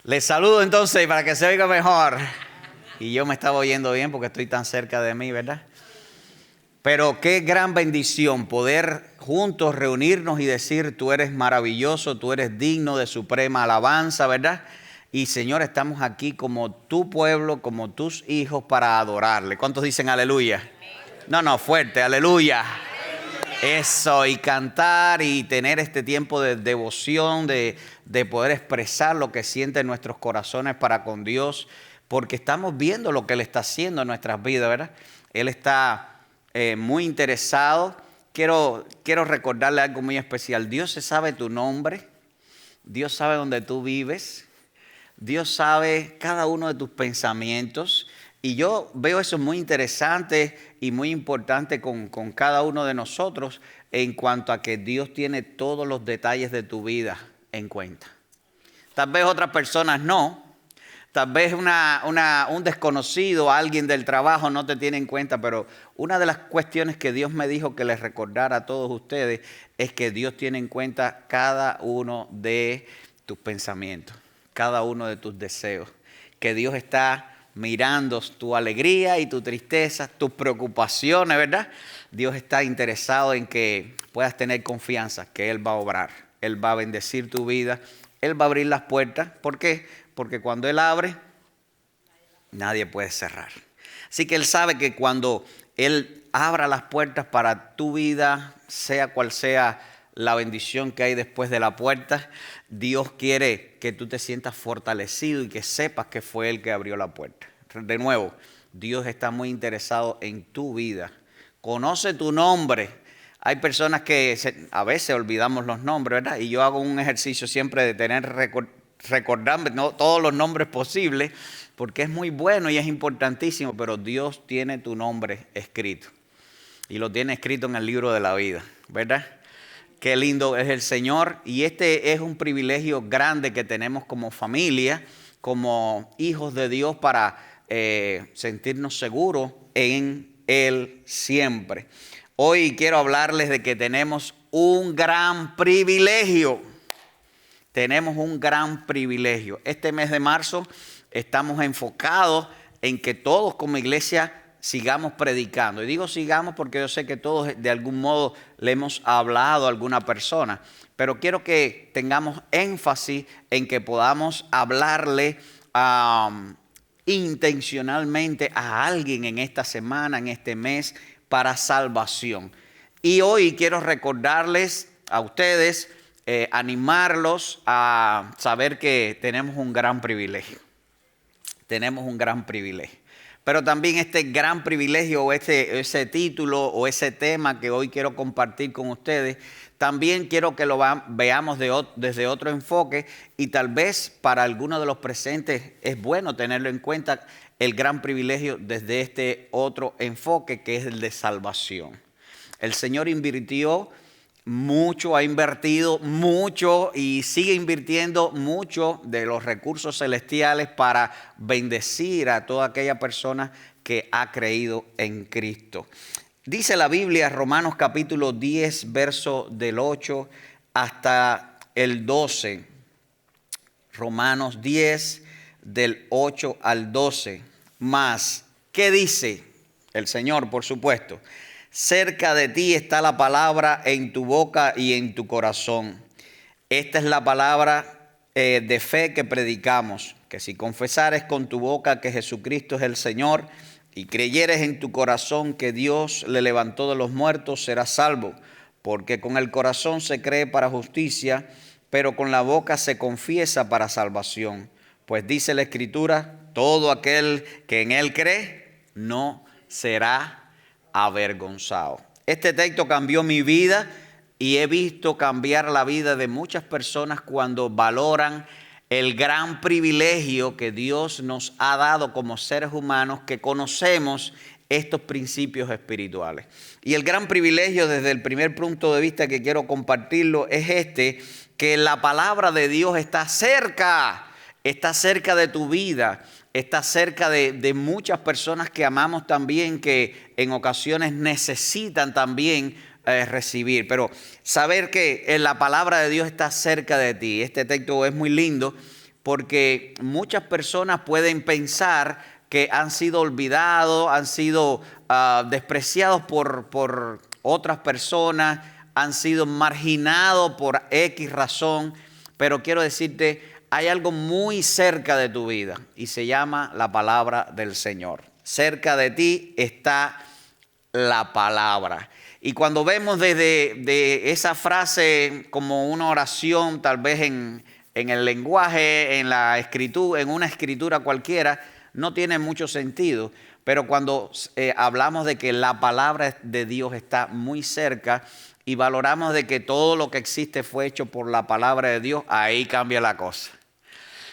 Les saludo entonces para que se oiga mejor. Y yo me estaba oyendo bien porque estoy tan cerca de mí, ¿verdad? Pero qué gran bendición poder juntos reunirnos y decir: tú eres maravilloso, tú eres digno de suprema alabanza, ¿verdad? Y Señor, estamos aquí como tu pueblo, como tus hijos para adorarle. ¿Cuántos dicen aleluya? No, fuerte, aleluya. Eso, y cantar y tener este tiempo de devoción, de poder expresar lo que sienten nuestros corazones para con Dios, porque estamos viendo lo que Él está haciendo en nuestras vidas, ¿verdad? Él está muy interesado. Quiero recordarle algo muy especial. Dios se sabe tu nombre, Dios sabe dónde tú vives, Dios sabe cada uno de tus pensamientos. Y yo veo eso muy interesante y muy importante con cada uno de nosotros en cuanto a que Dios tiene todos los detalles de tu vida en cuenta. Tal vez otras personas no. Tal vez un desconocido, alguien del trabajo no te tiene en cuenta, pero una de las cuestiones que Dios me dijo que les recordara a todos ustedes es que Dios tiene en cuenta cada uno de tus pensamientos, cada uno de tus deseos, que Dios está mirando tu alegría y tu tristeza, tus preocupaciones, ¿verdad? Dios está interesado en que puedas tener confianza que Él va a obrar, Él va a bendecir tu vida, Él va a abrir las puertas. ¿Por qué? Porque cuando Él abre, nadie puede cerrar. Así que Él sabe que cuando Él abra las puertas para tu vida, sea cual sea la bendición que hay después de la puerta, Dios quiere que tú te sientas fortalecido y que sepas que fue Él que abrió la puerta. De nuevo, Dios está muy interesado en tu vida. Conoce tu nombre. Hay personas que a veces olvidamos los nombres, ¿verdad? Y yo hago un ejercicio siempre de recordarme todos los nombres posibles, porque es muy bueno y es importantísimo, pero Dios tiene tu nombre escrito. Y lo tiene escrito en el libro de la vida, ¿verdad? Qué lindo es el Señor, y este es un privilegio grande que tenemos como familia, como hijos de Dios, para sentirnos seguros en Él siempre. Hoy quiero hablarles de que tenemos un gran privilegio. Tenemos un gran privilegio. Este mes de marzo estamos enfocados en que todos como iglesia sigamos predicando. Y digo sigamos porque yo sé que todos de algún modo le hemos hablado a alguna persona. Pero quiero que tengamos énfasis en que podamos hablarle intencionalmente a alguien en esta semana, en este mes, para salvación. Y hoy quiero recordarles a ustedes, animarlos a saber que tenemos un gran privilegio. Tenemos un gran privilegio. Pero también este gran privilegio o ese título o ese tema que hoy quiero compartir con ustedes, también quiero que lo veamos desde otro enfoque, y tal vez para algunos de los presentes es bueno tenerlo en cuenta, el gran privilegio desde este otro enfoque que es el de salvación. El Señor invirtió mucho, ha invertido mucho y sigue invirtiendo mucho de los recursos celestiales para bendecir a toda aquella persona que ha creído en Cristo. Dice la Biblia, Romanos capítulo 10, verso del 8 hasta el 12. Romanos 10, del 8 al 12. Más, ¿qué dice el Señor? Por supuesto. Cerca de ti está la palabra en tu boca y en tu corazón. Esta es la palabra de fe que predicamos, que si confesares con tu boca que Jesucristo es el Señor y creyeres en tu corazón que Dios le levantó de los muertos, serás salvo. Porque con el corazón se cree para justicia, pero con la boca se confiesa para salvación. Pues dice la Escritura, todo aquel que en Él cree no será avergonzado. Este texto cambió mi vida y he visto cambiar la vida de muchas personas cuando valoran el gran privilegio que Dios nos ha dado como seres humanos, que conocemos estos principios espirituales. Y el gran privilegio desde el primer punto de vista que quiero compartirlo es que la palabra de Dios está cerca de tu vida. Está cerca de muchas personas que amamos también, que en ocasiones necesitan también recibir. Pero saber que la palabra de Dios está cerca de ti. Este texto es muy lindo porque muchas personas pueden pensar que han sido olvidados, han sido despreciados por otras personas, han sido marginados por X razón, pero quiero decirte, hay algo muy cerca de tu vida y se llama la palabra del Señor. Cerca de ti está la palabra. Y cuando vemos de esa frase como una oración, tal vez en el lenguaje, en la escritura, en una escritura cualquiera, no tiene mucho sentido. Pero cuando hablamos de que la palabra de Dios está muy cerca y valoramos de que todo lo que existe fue hecho por la palabra de Dios, ahí cambia la cosa.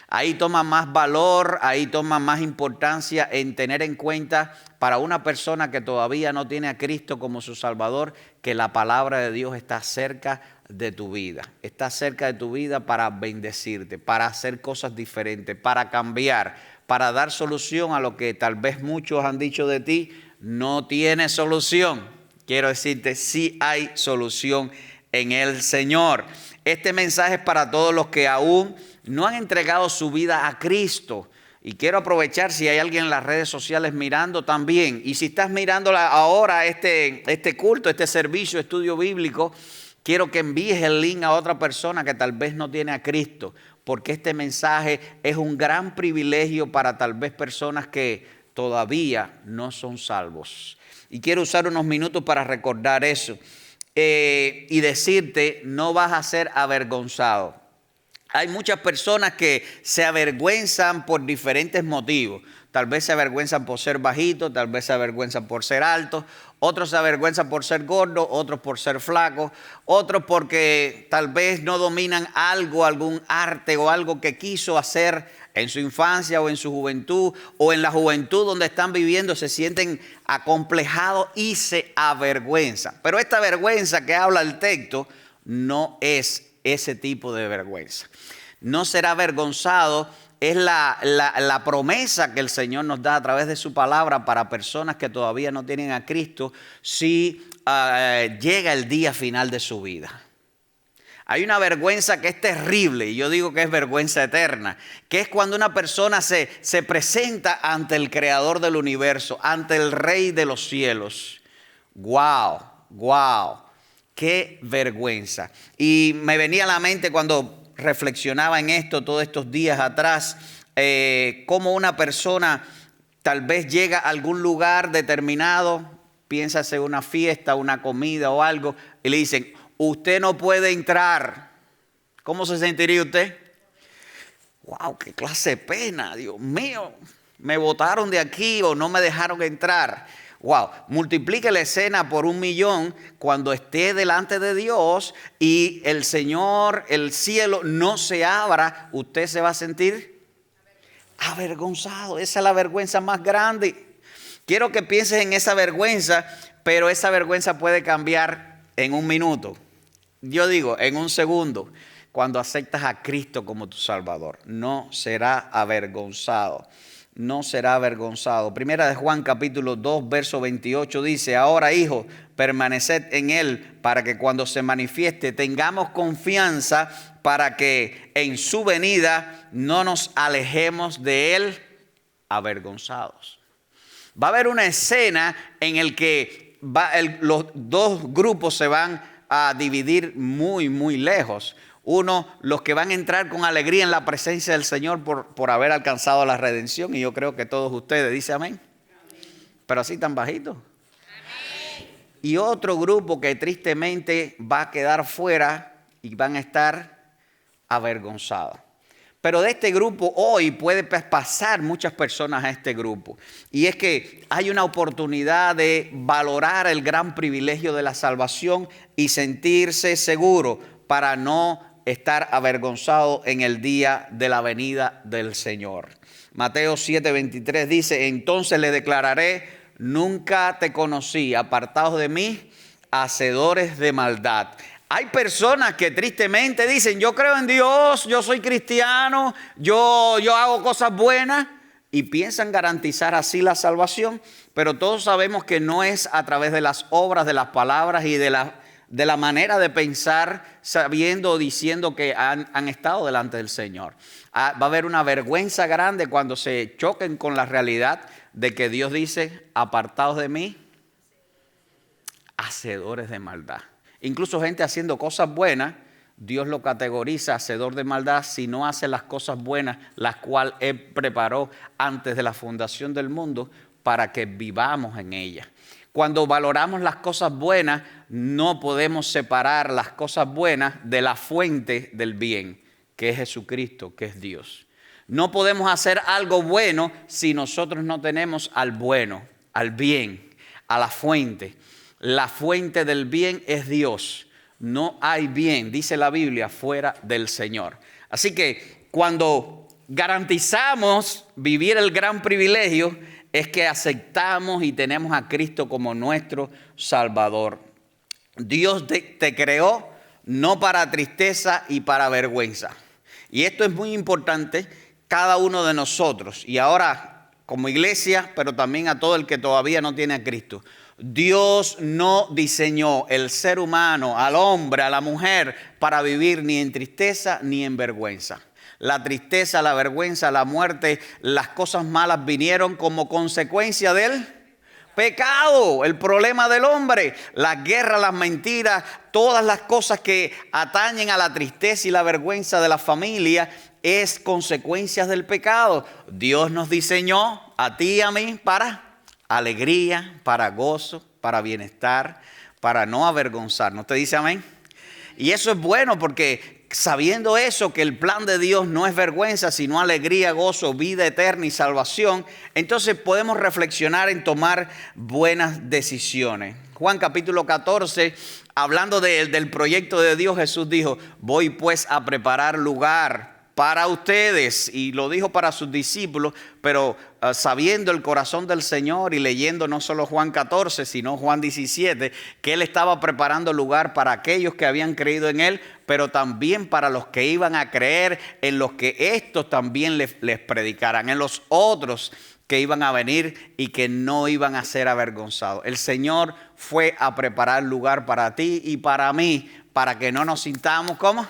Ahí toma más valor, ahí toma más importancia en tener en cuenta para una persona que todavía no tiene a Cristo como su Salvador, que la palabra de Dios está cerca de tu vida. Está cerca de tu vida para bendecirte, para hacer cosas diferentes, para cambiar, para dar solución a lo que tal vez muchos han dicho de ti, no tiene solución. Quiero decirte, sí hay solución en el Señor. Este mensaje es para todos los que aún no han entregado su vida a Cristo. Y quiero aprovechar si hay alguien en las redes sociales mirando también. Y si estás mirando ahora este culto, este servicio, estudio bíblico, quiero que envíes el link a otra persona que tal vez no tiene a Cristo. Porque este mensaje es un gran privilegio para tal vez personas que todavía no son salvos. Y quiero usar unos minutos para recordar eso. Y decirte, no vas a ser avergonzado. Hay muchas personas que se avergüenzan por diferentes motivos. Tal vez se avergüenzan por ser bajitos, tal vez se avergüenzan por ser altos, otros se avergüenzan por ser gordos, otros por ser flacos, otros porque tal vez no dominan algo, algún arte o algo que quiso hacer en su infancia o en su juventud o en la juventud donde están viviendo, se sienten acomplejados y se avergüenzan. Pero esta vergüenza que habla el texto no es ese tipo de vergüenza. No será avergonzado, es la promesa que el Señor nos da a través de su palabra para personas que todavía no tienen a Cristo si llega el día final de su vida. Hay una vergüenza que es terrible, y yo digo que es vergüenza eterna, que es cuando una persona se presenta ante el Creador del universo, ante el Rey de los cielos. ¡Wow! ¡Wow! ¡Qué vergüenza! Y me venía a la mente cuando reflexionaba en esto todos estos días atrás, cómo una persona tal vez llega a algún lugar determinado, piénsase una fiesta, una comida o algo, y le dicen, usted no puede entrar. ¿Cómo se sentiría usted? ¡Wow! ¡Qué clase de pena! Dios mío, me botaron de aquí o no me dejaron entrar. ¡Wow! Multiplique la escena por 1,000,000 cuando esté delante de Dios y el Señor, el cielo no se abra, usted se va a sentir avergonzado. Esa es la vergüenza más grande. Quiero que pienses en esa vergüenza, pero esa vergüenza puede cambiar en 1 minuto. Yo digo, en 1 segundo, cuando aceptas a Cristo como tu Salvador. No será avergonzado. No será avergonzado. Primera de Juan capítulo 2, verso 28 dice, ahora hijos, permaneced en Él para que cuando se manifieste tengamos confianza para que en su venida no nos alejemos de Él avergonzados. Va a haber una escena en la que los dos grupos se van a dividir muy, muy lejos. Uno, los que van a entrar con alegría en la presencia del Señor por haber alcanzado la redención. Y yo creo que todos ustedes, dice amén. Pero así tan bajito. Amén. Y otro grupo que tristemente va a quedar fuera y van a estar avergonzados. Pero de este grupo hoy puede pasar muchas personas a este grupo. Y es que hay una oportunidad de valorar el gran privilegio de la salvación y sentirse seguro para no estar avergonzado en el día de la venida del Señor. Mateo 7:23 dice, entonces le declararé, nunca te conocí, apartados de mí, hacedores de maldad. Hay personas que tristemente dicen, yo creo en Dios, yo soy cristiano, yo hago cosas buenas y piensan garantizar así la salvación, pero todos sabemos que no es a través de las obras, de las palabras y de de la manera de pensar, sabiendo o diciendo que han estado delante del Señor. Va a haber una vergüenza grande cuando se choquen con la realidad de que Dios dice, apartados de mí, hacedores de maldad. Incluso gente haciendo cosas buenas, Dios lo categoriza hacedor de maldad si no hace las cosas buenas, las cuales Él preparó antes de la fundación del mundo para que vivamos en ellas. Cuando valoramos las cosas buenas, no podemos separar las cosas buenas de la fuente del bien, que es Jesucristo, que es Dios. No podemos hacer algo bueno si nosotros no tenemos al bueno, al bien, a la fuente. La fuente del bien es Dios. No hay bien, dice la Biblia, fuera del Señor. Así que cuando garantizamos vivir el gran privilegio, es que aceptamos y tenemos a Cristo como nuestro Salvador. Dios te creó no para tristeza y para vergüenza. Y esto es muy importante, cada uno de nosotros. Y ahora, como iglesia, pero también a todo el que todavía no tiene a Cristo. Dios no diseñó el ser humano, al hombre, a la mujer, para vivir ni en tristeza ni en vergüenza. La tristeza, la vergüenza, la muerte, las cosas malas vinieron como consecuencia del pecado, el problema del hombre, la guerra, las mentiras, todas las cosas que atañen a la tristeza y la vergüenza de la familia es consecuencias del pecado. Dios nos diseñó a ti y a mí para alegría, para gozo, para bienestar, para no avergonzarnos. ¿Te dice amén? Y eso es bueno porque sabiendo eso, que el plan de Dios no es vergüenza, sino alegría, gozo, vida eterna y salvación, entonces podemos reflexionar en tomar buenas decisiones. Juan capítulo 14, hablando del proyecto de Dios, Jesús dijo, voy pues a preparar lugar para ustedes, y lo dijo para sus discípulos, pero sabiendo el corazón del Señor y leyendo no solo Juan 14, sino Juan 17, que Él estaba preparando lugar para aquellos que habían creído en Él, pero también para los que iban a creer en los que estos también les predicaran, en los otros que iban a venir y que no iban a ser avergonzados. El Señor fue a preparar lugar para ti y para mí, para que no nos sintamos como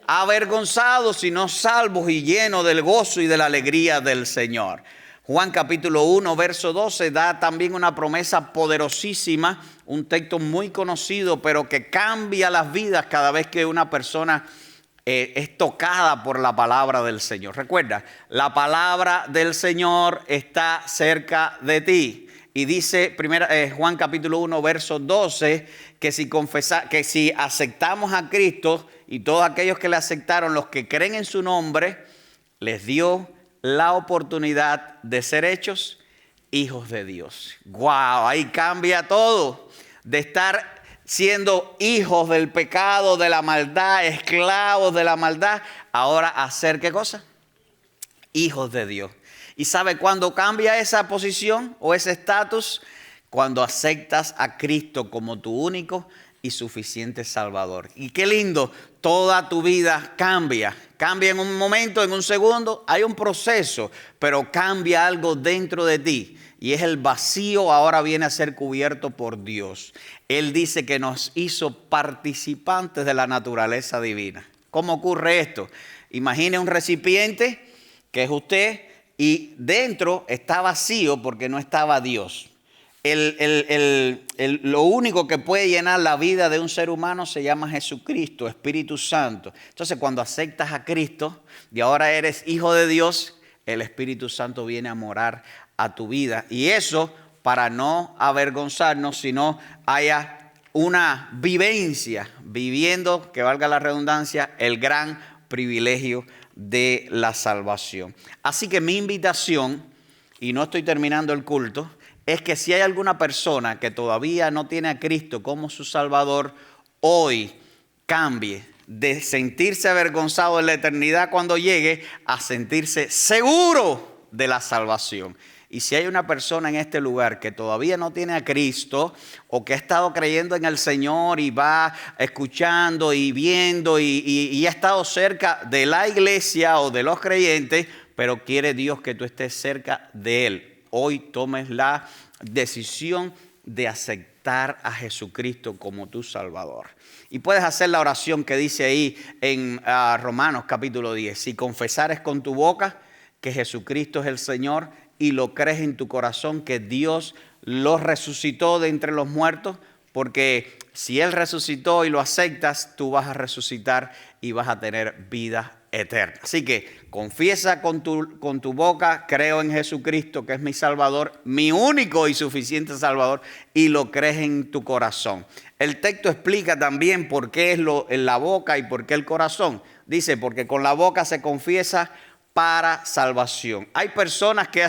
avergonzados, sino salvos y llenos del gozo y de la alegría del Señor. Juan capítulo 1, verso 12 da también una promesa poderosísima, un texto muy conocido, pero que cambia las vidas cada vez que una persona es tocada por la palabra del Señor. Recuerda, la palabra del Señor está cerca de ti. Y dice Juan capítulo 1, verso 12, que si aceptamos a Cristo y todos aquellos que le aceptaron, los que creen en su nombre, les dio la oportunidad de ser hechos hijos de Dios. ¡Wow! Ahí cambia todo. De estar siendo hijos del pecado, de la maldad, esclavos de la maldad, ahora a ser ¿qué cosa? Hijos de Dios. ¿Y sabe cuándo cambia esa posición o ese estatus? Cuando aceptas a Cristo como tu único y suficiente Salvador. Y qué lindo, toda tu vida cambia. Cambia en un momento, en un segundo, hay un proceso, pero cambia algo dentro de ti. Y es el vacío, ahora viene a ser cubierto por Dios. Él dice que nos hizo participantes de la naturaleza divina. ¿Cómo ocurre esto? Imagine un recipiente que es usted y dentro está vacío porque no estaba Dios. Lo único que puede llenar la vida de un ser humano se llama Jesucristo, Espíritu Santo. Entonces cuando aceptas a Cristo y ahora eres hijo de Dios, el Espíritu Santo viene a morar a tu vida. Y eso para no avergonzarnos, sino haya una vivencia, viviendo, que valga la redundancia, el gran privilegio de la salvación. Así que mi invitación, y no estoy terminando el culto, es que si hay alguna persona que todavía no tiene a Cristo como su Salvador, hoy cambie de sentirse avergonzado en la eternidad cuando llegue a sentirse seguro de la salvación. Y si hay una persona en este lugar que todavía no tiene a Cristo o que ha estado creyendo en el Señor y va escuchando y viendo y ha estado cerca de la iglesia o de los creyentes, pero quiere Dios que tú estés cerca de Él, hoy tomes la decisión de aceptar aceptar a Jesucristo como tu Salvador. Y puedes hacer la oración que dice ahí en Romanos capítulo 10. Si confesares con tu boca que Jesucristo es el Señor y lo crees en tu corazón que Dios lo resucitó de entre los muertos, porque si Él resucitó y lo aceptas, tú vas a resucitar y vas a tener vida eterna. Así que confiesa con tu boca, creo en Jesucristo que es mi Salvador, mi único y suficiente Salvador, y lo crees en tu corazón. El texto explica también por qué es en la boca y por qué el corazón. Dice, porque con la boca se confiesa para salvación. Hay personas que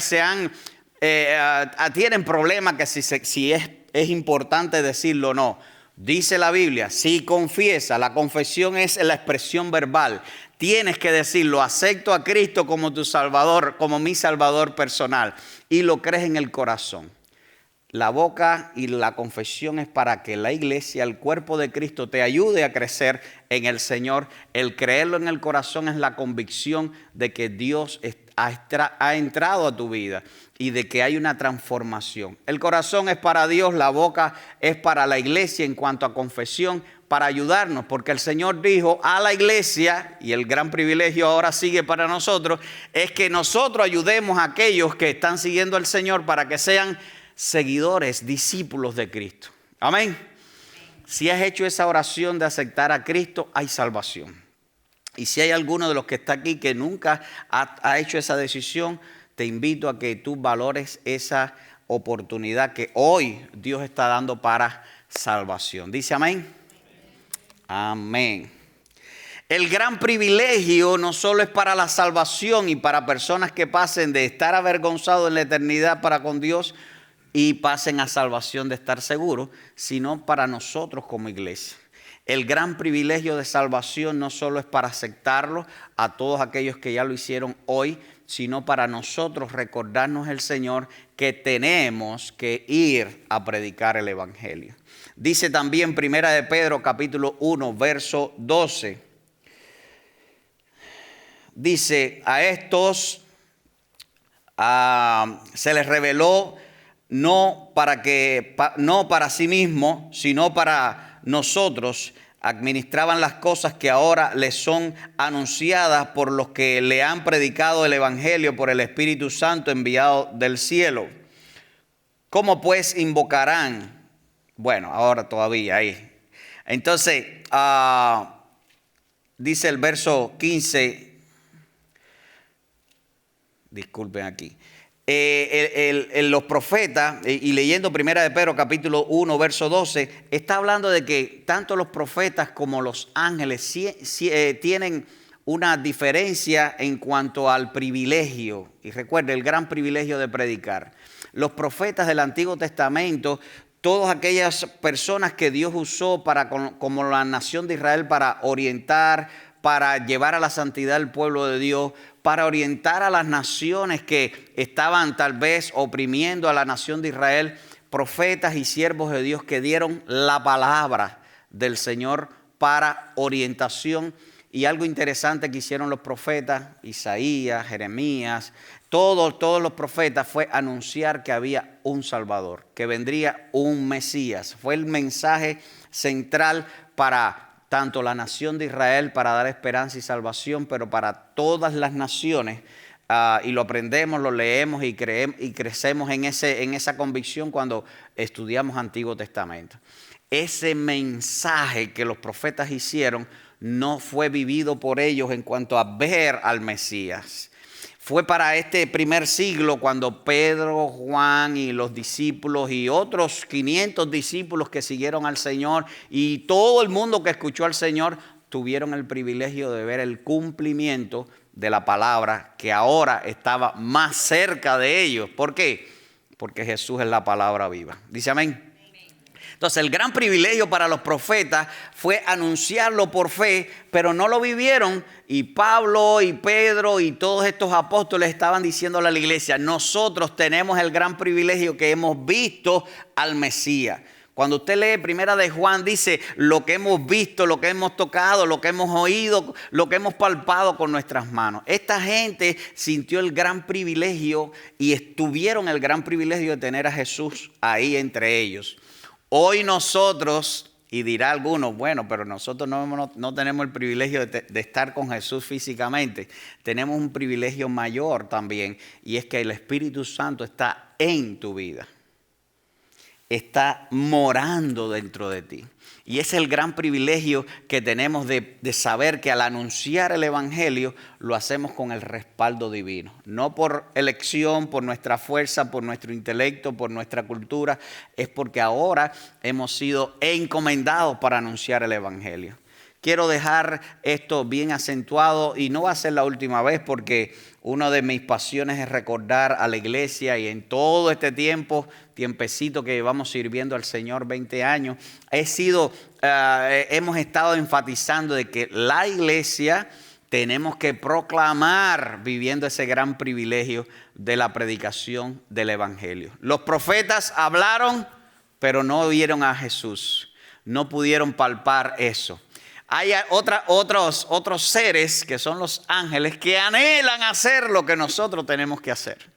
tienen problemas que si es importante decirlo o no. Dice la Biblia, si confiesa, la confesión es la expresión verbal. Tienes que decirlo, acepto a Cristo como tu Salvador, como mi Salvador personal, y lo crees en el corazón. La boca y la confesión es para que la iglesia, el cuerpo de Cristo, te ayude a crecer en el Señor. El creerlo en el corazón es la convicción de que Dios ha entrado a tu vida y de que hay una transformación. El corazón es para Dios, la boca es para la iglesia en cuanto a confesión, para ayudarnos, porque el Señor dijo a la iglesia, y el gran privilegio ahora sigue para nosotros, es que nosotros ayudemos a aquellos que están siguiendo al Señor para que sean seguidores, discípulos de Cristo. Amén. Si has hecho esa oración de aceptar a Cristo, hay salvación. Y si hay alguno de los que está aquí que nunca ha hecho esa decisión, te invito a que tú valores esa oportunidad que hoy Dios está dando para salvación. ¿Dice amén? Amén. El gran privilegio no solo es para la salvación y para personas que pasen de estar avergonzados en la eternidad para con Dios y pasen a salvación de estar seguros, sino para nosotros como iglesia. El gran privilegio de salvación no solo es para aceptarlo a todos aquellos que ya lo hicieron hoy, sino para nosotros recordarnos el Señor que tenemos que ir a predicar el Evangelio. Dice también Primera de Pedro capítulo 1 verso 12. Dice, a estos se les reveló no para sí mismo, sino para nosotros, administraban las cosas que ahora les son anunciadas por los que le han predicado el Evangelio por el Espíritu Santo enviado del cielo. ¿Cómo pues invocarán? Bueno, ahora todavía ahí. Entonces, dice el verso 15, disculpen aquí. Los profetas, y leyendo Primera de Pedro capítulo 1 verso 12, está hablando de que tanto los profetas como los ángeles tienen una diferencia en cuanto al privilegio. Y recuerde, el gran privilegio de predicar. Los profetas del Antiguo Testamento, todas aquellas personas que Dios usó como la nación de Israel para orientar, para llevar a la santidad al pueblo de Dios, para orientar a las naciones que estaban tal vez oprimiendo a la nación de Israel, profetas y siervos de Dios que dieron la palabra del Señor para orientación. Y algo interesante que hicieron los profetas, Isaías, Jeremías, todos los profetas, fue anunciar que había un Salvador, que vendría un Mesías. Fue el mensaje central para tanto la nación de Israel, para dar esperanza y salvación, pero para todas las naciones. Y lo aprendemos, lo leemos y crecemos en esa convicción cuando estudiamos Antiguo Testamento. Ese mensaje que los profetas hicieron no fue vivido por ellos en cuanto a ver al Mesías. Fue para este primer siglo cuando Pedro, Juan y los discípulos y otros 500 discípulos que siguieron al Señor y todo el mundo que escuchó al Señor tuvieron el privilegio de ver el cumplimiento de la palabra que ahora estaba más cerca de ellos. ¿Por qué? Porque Jesús es la palabra viva. Dice amén. Entonces el gran privilegio para los profetas fue anunciarlo por fe, pero no lo vivieron. Y Pablo y Pedro y todos estos apóstoles estaban diciéndole a la iglesia, nosotros tenemos el gran privilegio que hemos visto al Mesías. Cuando usted lee Primera de Juan, dice lo que hemos visto, lo que hemos tocado, lo que hemos oído, lo que hemos palpado con nuestras manos. Esta gente sintió el gran privilegio y tuvieron el gran privilegio de tener a Jesús ahí entre ellos. Hoy nosotros, y dirá alguno, bueno, pero nosotros no tenemos el privilegio de estar con Jesús físicamente. Tenemos un privilegio mayor también, y es que el Espíritu Santo está en tu vida. Está morando dentro de ti. Y es el gran privilegio que tenemos de saber que al anunciar el Evangelio lo hacemos con el respaldo divino. No por elección, por nuestra fuerza, por nuestro intelecto, por nuestra cultura. Es porque ahora hemos sido encomendados para anunciar el Evangelio. Quiero dejar esto bien acentuado y no va a ser la última vez porque una de mis pasiones es recordar a la iglesia y en todo este tiempecito que llevamos sirviendo al Señor 20 años, hemos estado enfatizando de que la iglesia tenemos que proclamar viviendo ese gran privilegio de la predicación del Evangelio. Los profetas hablaron, pero no vieron a Jesús, no pudieron palpar eso. Hay otros seres que son los ángeles que anhelan hacer lo que nosotros tenemos que hacer.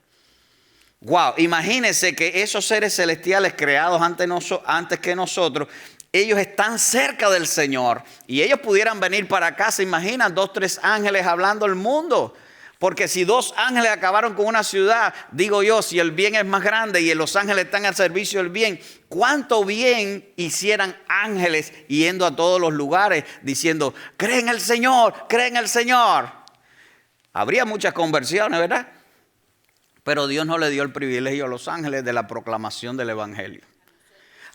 Wow, imagínense que esos seres celestiales creados antes que nosotros, ellos están cerca del Señor y ellos pudieran venir para acá. ¿Se imaginan 2, 3 ángeles hablando al mundo? Porque si 2 ángeles acabaron con una ciudad, digo yo, si el bien es más grande y los ángeles están al servicio del bien, ¿cuánto bien hicieran ángeles yendo a todos los lugares diciendo, cree en el Señor, cree en el Señor? Habría muchas conversiones, ¿verdad? Pero Dios no le dio el privilegio a los ángeles de la proclamación del Evangelio.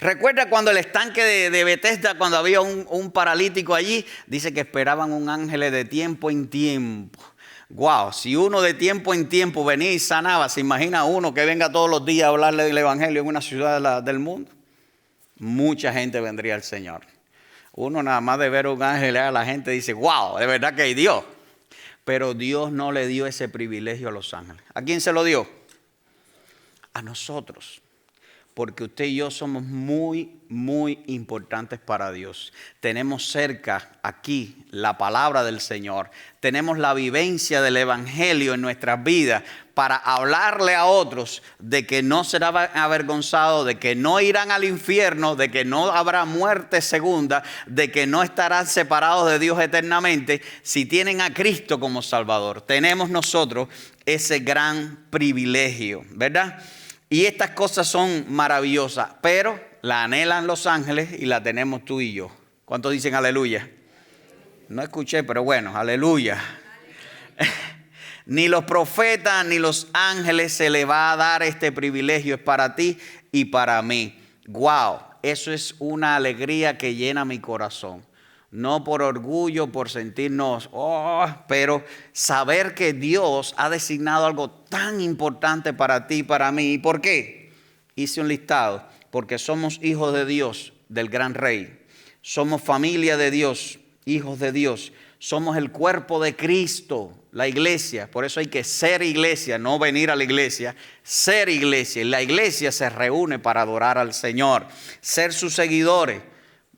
Recuerda cuando el estanque de Betesda, cuando había un paralítico allí, dice que esperaban un ángel de tiempo en tiempo. Wow, si uno de tiempo en tiempo venía y sanaba, ¿se imagina uno que venga todos los días a hablarle del Evangelio en una ciudad del mundo? Mucha gente vendría al Señor. Uno nada más de ver un ángel a la gente dice, wow, de verdad que hay Dios. Pero Dios no le dio ese privilegio a los ángeles. ¿A quién se lo dio? A nosotros. Porque usted y yo somos muy, muy importantes para Dios. Tenemos cerca aquí la palabra del Señor. Tenemos la vivencia del Evangelio en nuestras vidas para hablarle a otros de que no serán avergonzados, de que no irán al infierno, de que no habrá muerte segunda, de que no estarán separados de Dios eternamente si tienen a Cristo como Salvador. Tenemos nosotros ese gran privilegio, ¿verdad? Y estas cosas son maravillosas, pero la anhelan los ángeles y la tenemos tú y yo. ¿Cuántos dicen aleluya? No escuché, pero bueno, aleluya. Ni los profetas ni los ángeles se le va a dar este privilegio. Es para ti y para mí. Wow, eso es una alegría que llena mi corazón. No por orgullo, por sentirnos, pero saber que Dios ha designado algo tan importante para ti y para mí. ¿Y por qué? Hice un listado. Porque somos hijos de Dios, del gran Rey. Somos familia de Dios, hijos de Dios. Somos el cuerpo de Cristo, la iglesia. Por eso hay que ser iglesia, no venir a la iglesia. Ser iglesia. Y la iglesia se reúne para adorar al Señor. Ser sus seguidores.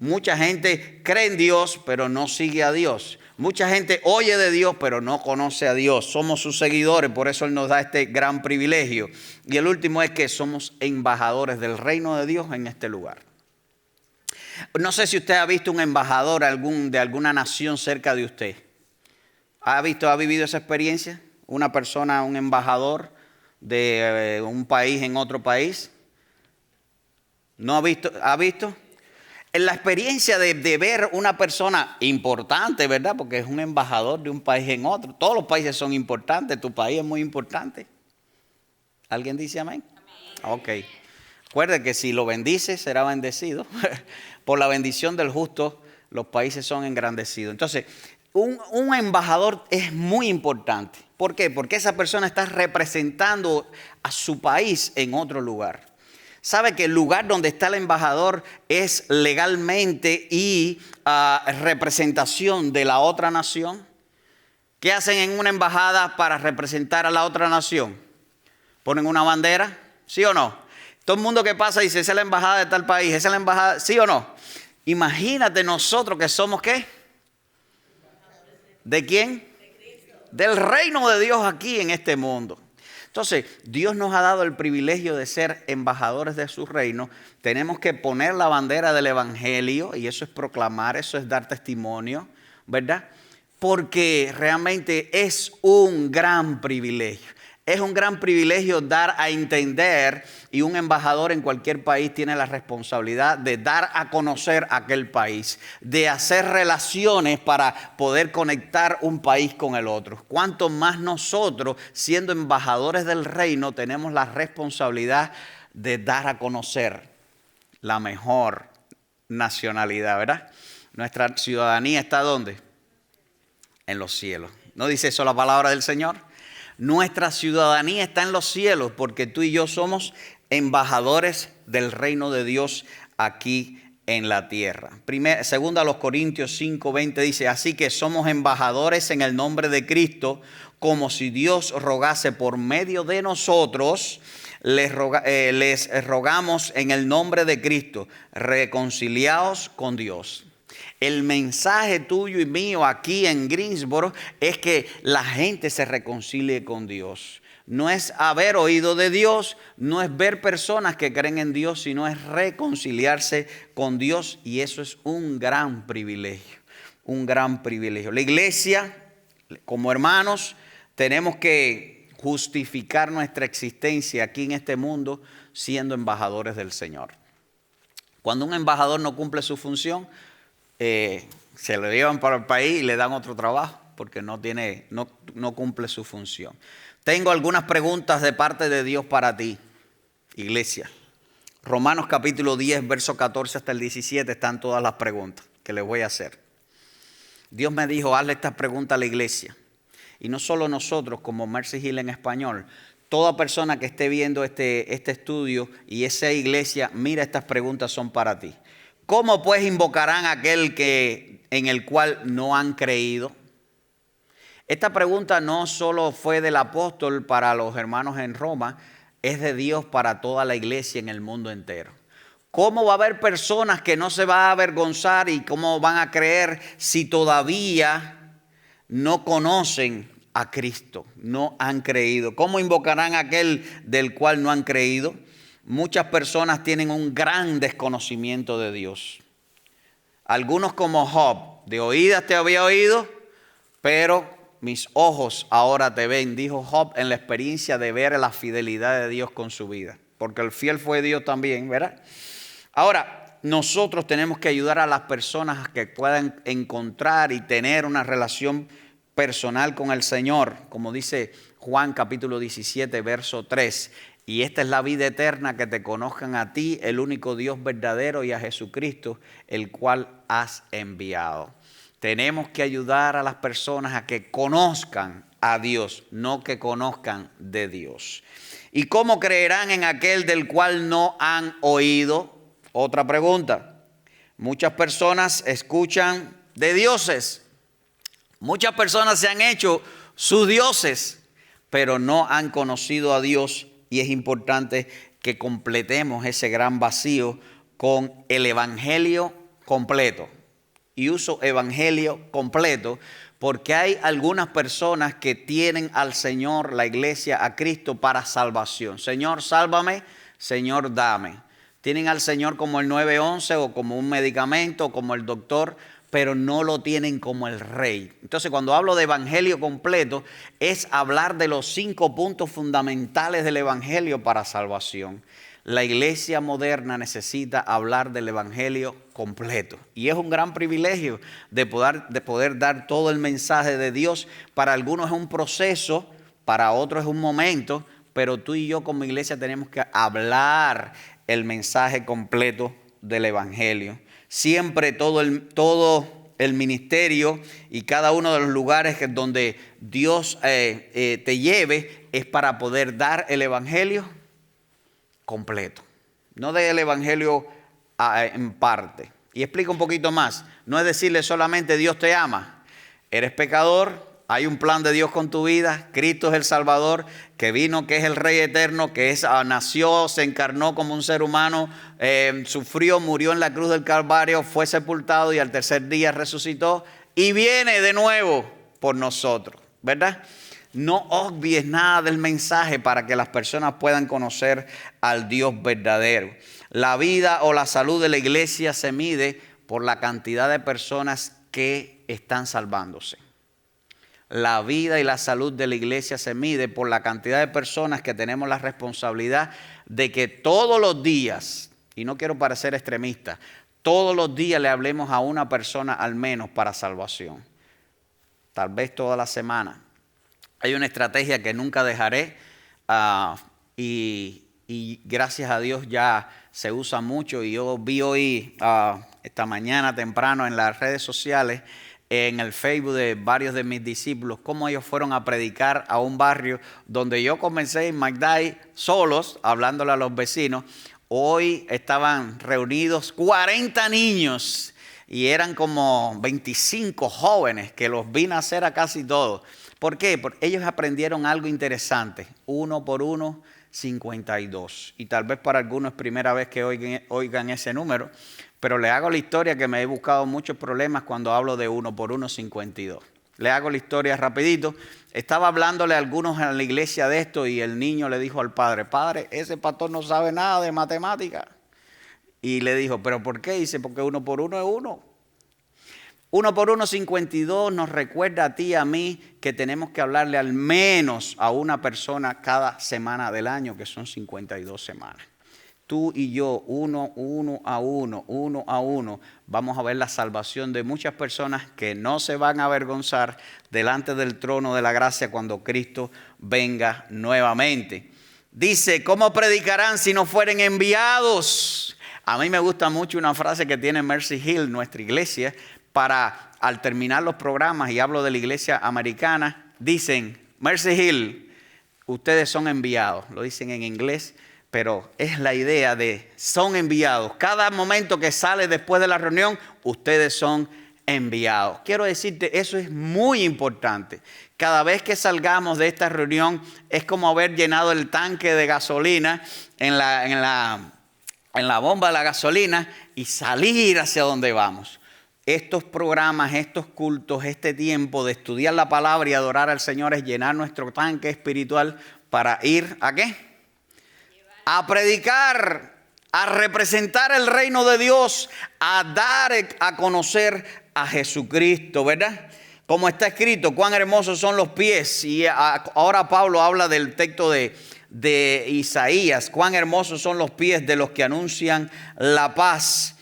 Mucha gente cree en Dios, pero no sigue a Dios. Mucha gente oye de Dios, pero no conoce a Dios. Somos sus seguidores, por eso Él nos da este gran privilegio. Y el último es que somos embajadores del reino de Dios en este lugar. No sé si usted ha visto un embajador de alguna nación cerca de usted. ¿Ha vivido esa experiencia? Una persona, un embajador de un país en otro país. ¿No ha visto? ¿Ha visto? En la experiencia de ver una persona importante, ¿verdad? Porque es un embajador de un país en otro. Todos los países son importantes. Tu país es muy importante. ¿Alguien dice amén? Amén. Ok. Recuerde que si lo bendice, será bendecido. Por la bendición del justo, los países son engrandecidos. Entonces, un embajador es muy importante. ¿Por qué? Porque esa persona está representando a su país en otro lugar. ¿Sabe que el lugar donde está el embajador es legalmente y representación de la otra nación? ¿Qué hacen en una embajada para representar a la otra nación? ¿Ponen una bandera? ¿Sí o no? Todo el mundo que pasa dice, esa es la embajada de tal país, esa es la embajada, ¿sí o no? Imagínate nosotros que somos, ¿qué? ¿De quién? Del reino de Dios aquí en este mundo. Entonces, Dios nos ha dado el privilegio de ser embajadores de su reino. Tenemos que poner la bandera del evangelio, y eso es proclamar, eso es dar testimonio, ¿verdad? Porque realmente es un gran privilegio. Es un gran privilegio dar a entender, y un embajador en cualquier país tiene la responsabilidad de dar a conocer aquel país, de hacer relaciones para poder conectar un país con el otro. Cuanto más nosotros, siendo embajadores del reino, tenemos la responsabilidad de dar a conocer la mejor nacionalidad, ¿verdad? Nuestra ciudadanía está ¿dónde? En los cielos. ¿No dice eso la palabra del Señor? Nuestra ciudadanía está en los cielos porque tú y yo somos embajadores del reino de Dios aquí en la tierra. Segunda a los Corintios 5:20 dice, así que somos embajadores en el nombre de Cristo, como si Dios rogase por medio de nosotros. Les rogamos en el nombre de Cristo, reconciliaos con Dios. El mensaje tuyo y mío aquí en Greensboro es que la gente se reconcilie con Dios. No es haber oído de Dios, no es ver personas que creen en Dios, sino es reconciliarse con Dios, y eso es un gran privilegio, un gran privilegio. La iglesia, como hermanos, tenemos que justificar nuestra existencia aquí en este mundo siendo embajadores del Señor. Cuando un embajador no cumple su función, se lo llevan para el país y le dan otro trabajo porque no cumple su función. Tengo algunas preguntas de parte de Dios para ti, iglesia. Romanos capítulo 10, verso 14 hasta el 17 están todas las preguntas que les voy a hacer. Dios me dijo, hazle estas preguntas a la iglesia. Y no solo nosotros como Mercy Hill en español, toda persona que esté viendo este estudio y esa iglesia, mira, estas preguntas son para ti. ¿Cómo pues invocarán a aquel en el cual no han creído? Esta pregunta no solo fue del apóstol para los hermanos en Roma, es de Dios para toda la iglesia en el mundo entero. ¿Cómo va a haber personas que no se van a avergonzar y cómo van a creer si todavía no conocen a Cristo, no han creído? ¿Cómo invocarán a aquel del cual no han creído? Muchas personas tienen un gran desconocimiento de Dios. Algunos como Job, de oídas te había oído, pero mis ojos ahora te ven, dijo Job en la experiencia de ver la fidelidad de Dios con su vida. Porque el fiel fue Dios también, ¿verdad? Ahora, nosotros tenemos que ayudar a las personas a que puedan encontrar y tener una relación personal con el Señor. Como dice Juan capítulo 17, verso 3. Y esta es la vida eterna, que te conozcan a ti, el único Dios verdadero, y a Jesucristo, el cual has enviado. Tenemos que ayudar a las personas a que conozcan a Dios, no que conozcan de Dios. ¿Y cómo creerán en aquel del cual no han oído? Otra pregunta. Muchas personas escuchan de dioses. Muchas personas se han hecho sus dioses, pero no han conocido a Dios. Y es importante que completemos ese gran vacío con el evangelio completo. Y uso evangelio completo porque hay algunas personas que tienen al Señor, la iglesia, a Cristo para salvación. Señor, sálvame, Señor, dame. Tienen al Señor como el 911 o como un medicamento, como el doctor, pero no lo tienen como el rey. Entonces, cuando hablo de evangelio completo, es hablar de los 5 puntos fundamentales del evangelio para salvación. La iglesia moderna necesita hablar del evangelio completo. Y es un gran privilegio de poder dar todo el mensaje de Dios. Para algunos es un proceso, para otros es un momento, pero tú y yo como iglesia tenemos que hablar el mensaje completo del evangelio. Siempre todo el ministerio y cada uno de los lugares donde Dios te lleve es para poder dar el evangelio completo. No del evangelio en parte. Y explico un poquito más. No es decirle solamente Dios te ama. Eres pecador. Hay un plan de Dios con tu vida. Cristo es el Salvador, que vino, que es el Rey eterno, que nació, se encarnó como un ser humano, sufrió, murió en la cruz del Calvario, fue sepultado y al tercer día resucitó y viene de nuevo por nosotros, ¿verdad? no obvies nada del mensaje para que las personas puedan conocer al Dios verdadero. La vida o la salud de la iglesia se mide por la cantidad de personas que están salvándose. La vida y la salud de la iglesia se mide por la cantidad de personas que tenemos la responsabilidad de que todos los días, y no quiero parecer extremista, todos los días le hablemos a una persona al menos para salvación. Tal vez toda la semana. Hay una estrategia que nunca dejaré y gracias a Dios ya se usa mucho. Y yo vi hoy, esta mañana temprano en las redes sociales, en el Facebook de varios de mis discípulos, cómo ellos fueron a predicar a un barrio donde yo comencé en McDay solos, hablándole a los vecinos. Hoy estaban reunidos 40 niños y eran como 25 jóvenes que los vi nacer a casi todos. ¿Por qué? Porque ellos aprendieron algo interesante. 1 por 1, 52. Y tal vez para algunos es primera vez que oigan ese número. Pero le hago la historia que me he buscado muchos problemas cuando hablo de 1 por 1, 52. Le hago la historia rapidito. Estaba hablándole a algunos en la iglesia de esto y el niño le dijo al padre, padre, ese pastor no sabe nada de matemática. Y le dijo, ¿pero por qué? Dice, porque 1 por 1 es 1. 1 por 1, 52 nos recuerda a ti y a mí que tenemos que hablarle al menos a una persona cada semana del año, que son 52 semanas. Tú y yo, uno a uno, vamos a ver la salvación de muchas personas que no se van a avergonzar delante del trono de la gracia cuando Cristo venga nuevamente. Dice, ¿cómo predicarán si no fueren enviados? A mí me gusta mucho una frase que tiene Mercy Hill, nuestra iglesia, para al terminar los programas, y hablo de la iglesia americana, dicen, Mercy Hill, ustedes son enviados. Lo dicen en inglés, pero es la idea de son enviados. Cada momento que sale después de la reunión, ustedes son enviados. Quiero decirte, eso es muy importante. Cada vez que salgamos de esta reunión, es como haber llenado el tanque de gasolina en la bomba de la gasolina y salir hacia donde vamos. Estos programas, estos cultos, este tiempo de estudiar la palabra y adorar al Señor es llenar nuestro tanque espiritual para ir ¿a qué? A predicar, a representar el reino de Dios, a dar a conocer a Jesucristo, ¿verdad? Como está escrito, cuán hermosos son los pies. Y ahora Pablo habla del texto de Isaías, cuán hermosos son los pies de los que anuncian la paz,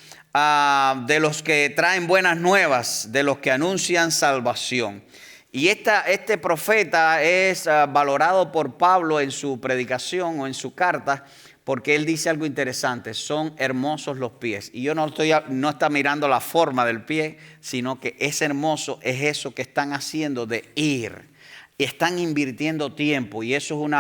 de los que traen buenas nuevas, de los que anuncian salvación. Y este profeta es valorado por Pablo en su predicación o en su carta, porque él dice algo interesante, son hermosos los pies. Y yo no está mirando la forma del pie, sino que es hermoso, es eso que están haciendo de ir. Y están invirtiendo tiempo y eso es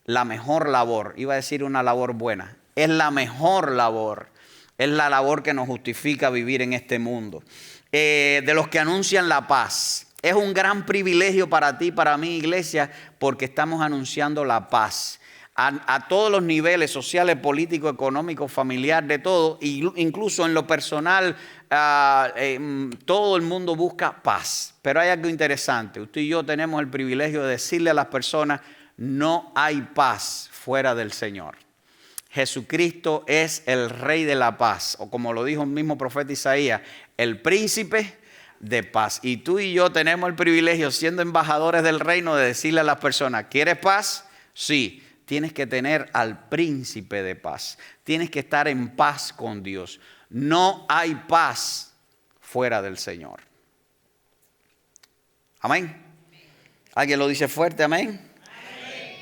la mejor labor. Iba a decir una labor buena, es la mejor labor. Es la labor que nos justifica vivir en este mundo. De los que anuncian la paz. Es un gran privilegio para ti, para mi iglesia, porque estamos anunciando la paz. A todos los niveles, sociales, políticos, económicos, familiar, de todo. Incluso en lo personal, todo el mundo busca paz. Pero hay algo interesante. Usted y yo tenemos el privilegio de decirle a las personas, no hay paz fuera del Señor. Jesucristo es el Rey de la paz, o como lo dijo el mismo profeta Isaías, el príncipe de paz. Y tú y yo tenemos el privilegio, siendo embajadores del reino, de decirle a las personas, ¿quieres paz? Sí, tienes que tener al príncipe de paz. Tienes que estar en paz con Dios. No hay paz fuera del Señor. Amén. ¿Alguien lo dice fuerte? Amén.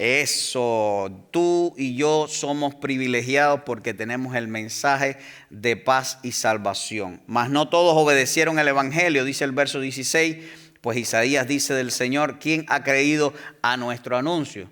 Eso, tú y yo somos privilegiados porque tenemos el mensaje de paz y salvación. Mas no todos obedecieron el evangelio, dice el verso 16, pues Isaías dice del Señor, ¿quién ha creído a nuestro anuncio?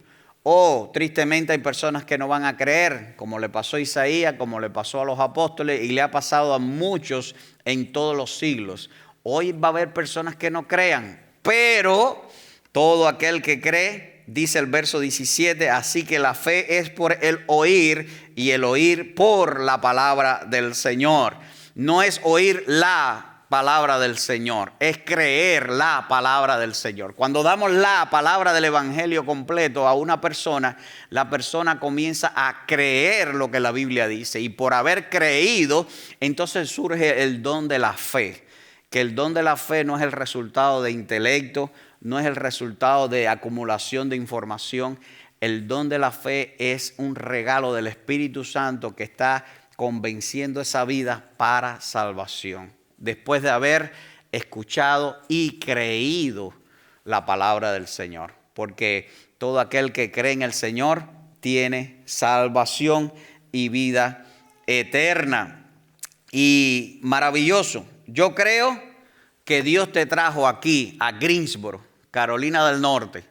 Tristemente hay personas que no van a creer, como le pasó a Isaías, como le pasó a los apóstoles y le ha pasado a muchos en todos los siglos. Hoy va a haber personas que no crean, pero todo aquel que cree, dice el verso 17, así que la fe es por el oír y el oír por la palabra del Señor. No es oír la palabra del Señor, es creer la palabra del Señor. Cuando damos la palabra del Evangelio completo a una persona, la persona comienza a creer lo que la Biblia dice. Y por haber creído, entonces surge el don de la fe. Que el don de la fe no es el resultado de intelecto, no es el resultado de acumulación de información. El don de la fe es un regalo del Espíritu Santo que está convenciendo esa vida para salvación. Después de haber escuchado y creído la palabra del Señor. Porque todo aquel que cree en el Señor tiene salvación y vida eterna. Y maravilloso. Yo creo que Dios te trajo aquí, a Greensboro, Carolina del Norte.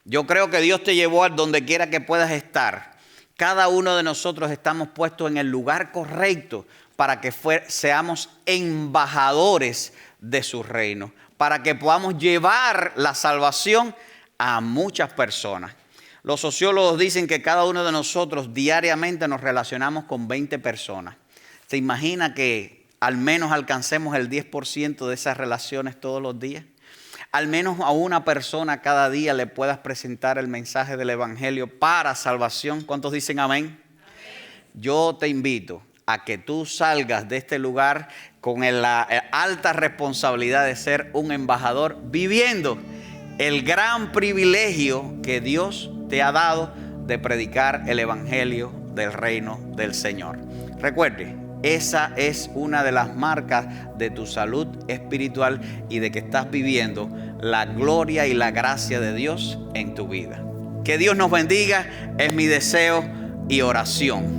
Yo creo que Dios te llevó a donde quiera que puedas estar. Cada uno de nosotros estamos puestos en el lugar correcto para que seamos embajadores de su reino, para que podamos llevar la salvación a muchas personas. Los sociólogos dicen que cada uno de nosotros diariamente nos relacionamos con 20 personas. ¿Se imagina que al menos alcancemos el 10% de esas relaciones todos los días? Al menos a una persona cada día le puedas presentar el mensaje del Evangelio para salvación. ¿Cuántos dicen amén? Yo te invito a que tú salgas de este lugar con la alta responsabilidad de ser un embajador, viviendo el gran privilegio que Dios te ha dado de predicar el Evangelio del reino del Señor. Recuerde, esa es una de las marcas de tu salud espiritual y de que estás viviendo la gloria y la gracia de Dios en tu vida. Que Dios nos bendiga, es mi deseo y oración.